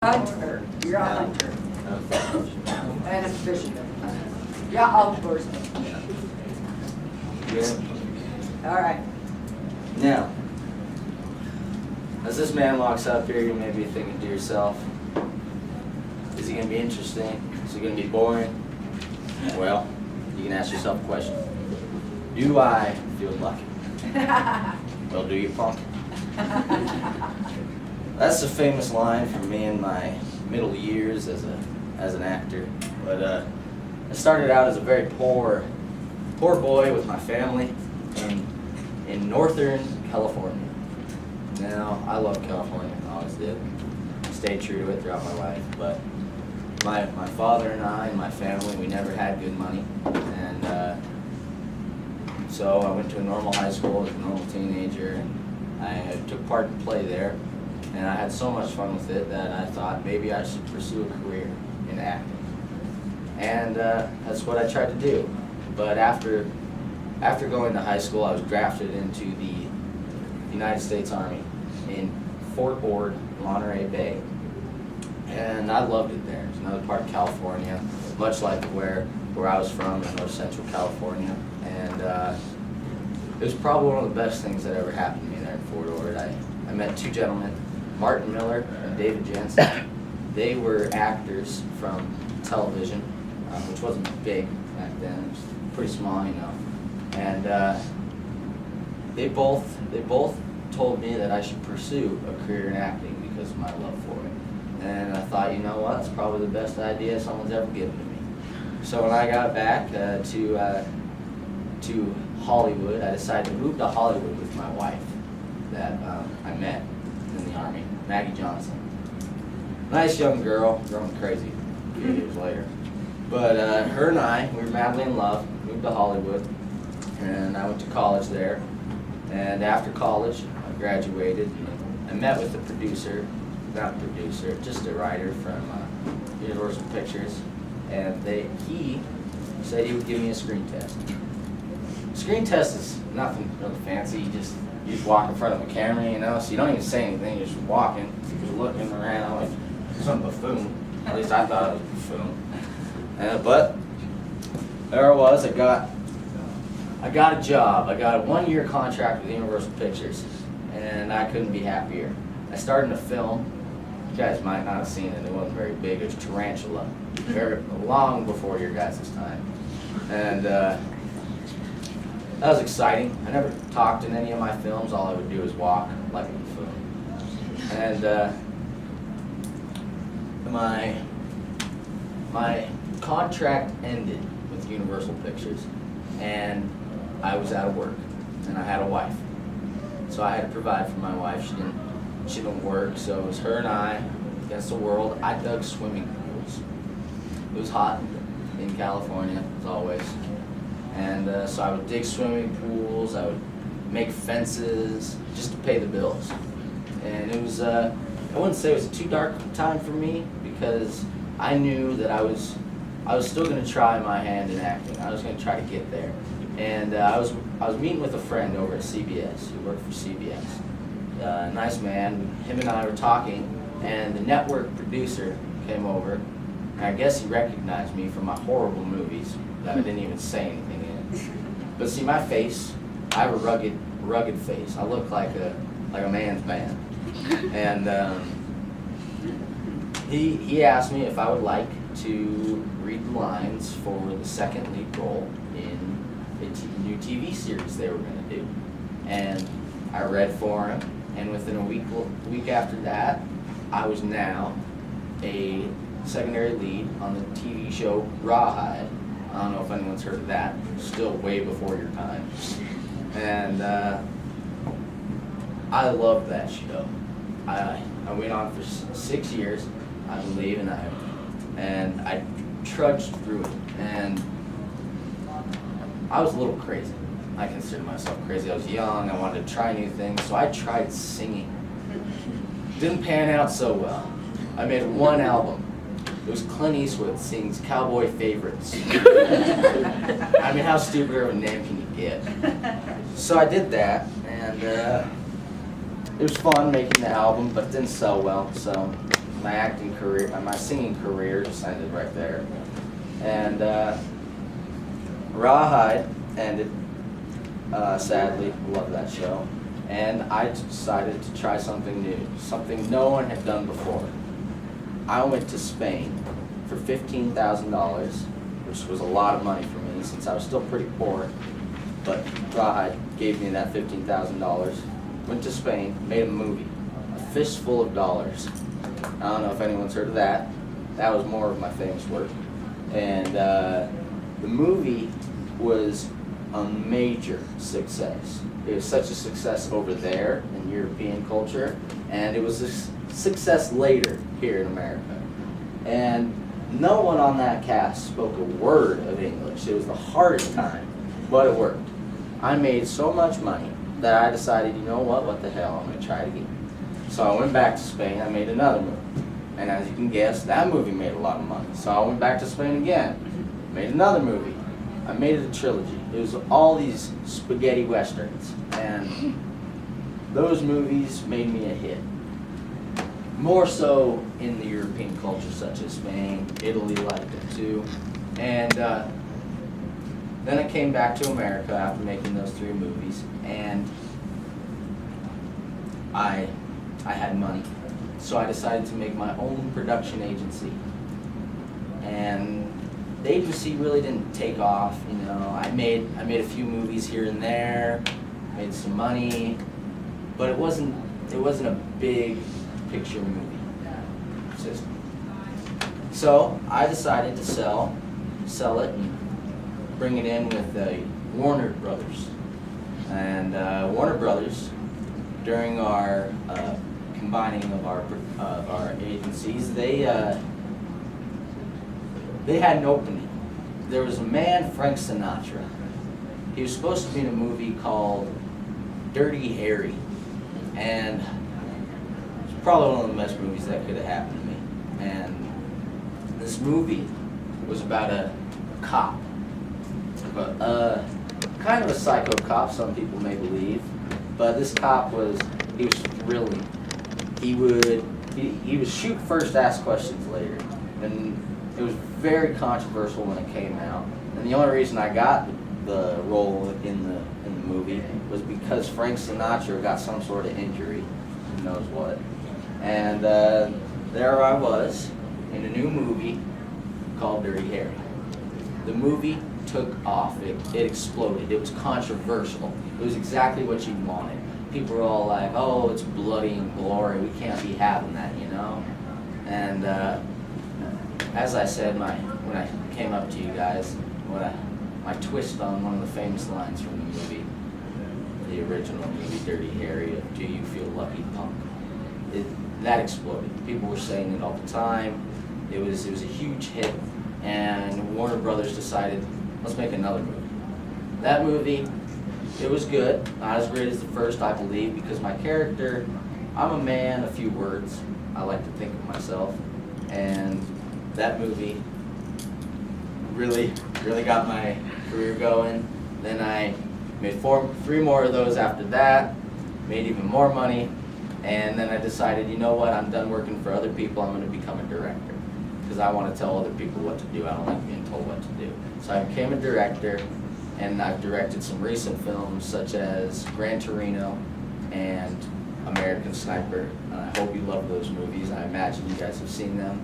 hunter. You're a hunter. And a fisherman. You're outdoorsman. Yeah. All right. Now, as this man walks up here, you may be thinking to yourself, is he going to be interesting? Is he going to be boring? Well, you can ask yourself a question. Do I feel lucky? Well, do you, punk? That's a famous line from me in my middle years as an actor. But I started out as a very poor boy with my family in northern California. Now, I love California, I always did. Stayed true to it throughout my life, but my father and I and my family, we never had good money. And so I went to a normal high school as a normal teenager, and I took part in play there. And I had so much fun with it that I thought maybe I should pursue a career in acting. And that's what I tried to do. But after going to high school, I was drafted into the United States Army in Fort Ord, Monterey Bay. And I loved it there. It's another part of California, much like where I was from in North Central California. And it was probably one of the best things that ever happened to me there in Fort Ord. I met two gentlemen, Martin Miller and David Jensen. They were actors from television, which wasn't big back then. It was pretty small, you know. And they both told me that I should pursue a career in acting because of my love for it. And I thought, you know what, that's probably the best idea someone's ever given to me. So when I got back to Hollywood, I decided to move to Hollywood with my wife that I met in the Army, Maggie Johnson. Nice young girl, growing crazy a few years later. But her and I, we were madly in love, moved to Hollywood, and I went to college there. And after college, I graduated, and I met with the producer, just a writer from Universal Pictures, and he said he would give me a screen test. Screen test is nothing really fancy. You just walk in front of a camera, you know, so you don't even say anything. You're just walking, you're looking around like some buffoon. At least I thought I was a buffoon. But there I was. I got a job. I got a 1-year contract with Universal Pictures, and I couldn't be happier. I started in a film. You guys might not have seen it. It wasn't very big. It was Tarantula, very long before your guys' time, and that was exciting. I never talked in any of my films. All I would do is walk like a buffoon. And my contract ended with Universal Pictures, and I was out of work, and I had a wife. So I had to provide for my wife. She didn't work, so it was her and I against the world. I dug swimming pools. It was hot in California, as always. And so I would dig swimming pools, I would make fences, just to pay the bills. And it was, I wouldn't say it was too dark a time for me, because I knew that I was still going to try my hand in acting. I was going to try to get there. And I was meeting with a friend over at CBS, who worked for CBS. Nice man. Him and I were talking, and the network producer came over, and I guess he recognized me from my horrible movies that I didn't even say anything in. But see, my face, I have a rugged face. I look like a man's man. And he asked me if I would like to read the lines for the second lead role in a new TV series they were going to do. And I read for him, and within a week after that, I was now a secondary lead on the TV show Rawhide. I don't know if anyone's heard of that. Still way before your time. And I loved that show. I went on for 6 years, I believe, and I trudged through it. And I was a little crazy. I consider myself crazy. I was young. I wanted to try new things, so I tried singing. Didn't pan out so well. I made one album. It was Clint Eastwood sings Cowboy Favorites. I mean, how stupid of a name can you get? So I did that, and it was fun making the album, but it didn't sell well. So acting career, my singing career just ended right there. And Rawhide ended, sadly. Love that show. And I decided to try something new, something no one had done before. I went to Spain for $15,000, which was a lot of money for me since I was still pretty poor. But Rawhide gave me that $15,000. Went to Spain, made a movie, A Fistful of Dollars. I don't know if anyone's heard of that. That was more of my famous work. And the movie was a major success. It was such a success over there in European culture, and it was a success later here in America. And no one on that cast spoke a word of English. It was the hardest time, but it worked. I made so much money that I decided, you know what the hell, I'm going to try it again. So I went back to Spain, I made another movie. And as you can guess, that movie made a lot of money. So I went back to Spain again, made another movie. I made it a trilogy. It was all these spaghetti westerns. And those movies made me a hit. More so in the European culture, such as Spain, Italy liked it too. And then I came back to America after making those 3 movies, and I had money. So I decided to make my own production agency. And the agency really didn't take off, you know. I made a few movies here and there, made some money, but it wasn't a big picture movie system. So I decided to sell it and bring it in with Warner Brothers. And Warner Brothers, during our combining of our agencies, they had an opening. There was a man, Frank Sinatra. He was supposed to be in a movie called Dirty Harry, and it's probably one of the best movies that could have happened to me. And this movie was about a cop, kind of a psycho cop, some people may believe, but this cop was thrilling. He would shoot first, ask questions later, and it was very controversial when it came out. And the only reason I got the role in the movie was because Frank Sinatra got some sort of injury, who knows what. And there I was in a new movie called Dirty Harry. The movie took off. It exploded. It was controversial. It was exactly what you wanted. People were all like, "Oh, it's bloody and gory. We can't be having that," you know. And as I said, when I came up to you guys, my twist on one of the famous lines from the movie, the original movie Dirty Harry, of "Do you feel lucky, punk?" That exploded. People were saying it all the time. It was a huge hit, and Warner Brothers decided, let's make another movie. That movie, it was good, not as great as the first, I believe, because my character, I'm a man, a few words. I like to think of myself, and that movie really got my career going. Then I made 3 more of those after that, made even more money, and then I decided, you know what, I'm done working for other people, I'm going to become a director, because I want to tell other people what to do. I don't like being told what to do. So I became a director, and I've directed some recent films such as Gran Torino and American Sniper. And I hope you love those movies. I imagine you guys have seen them.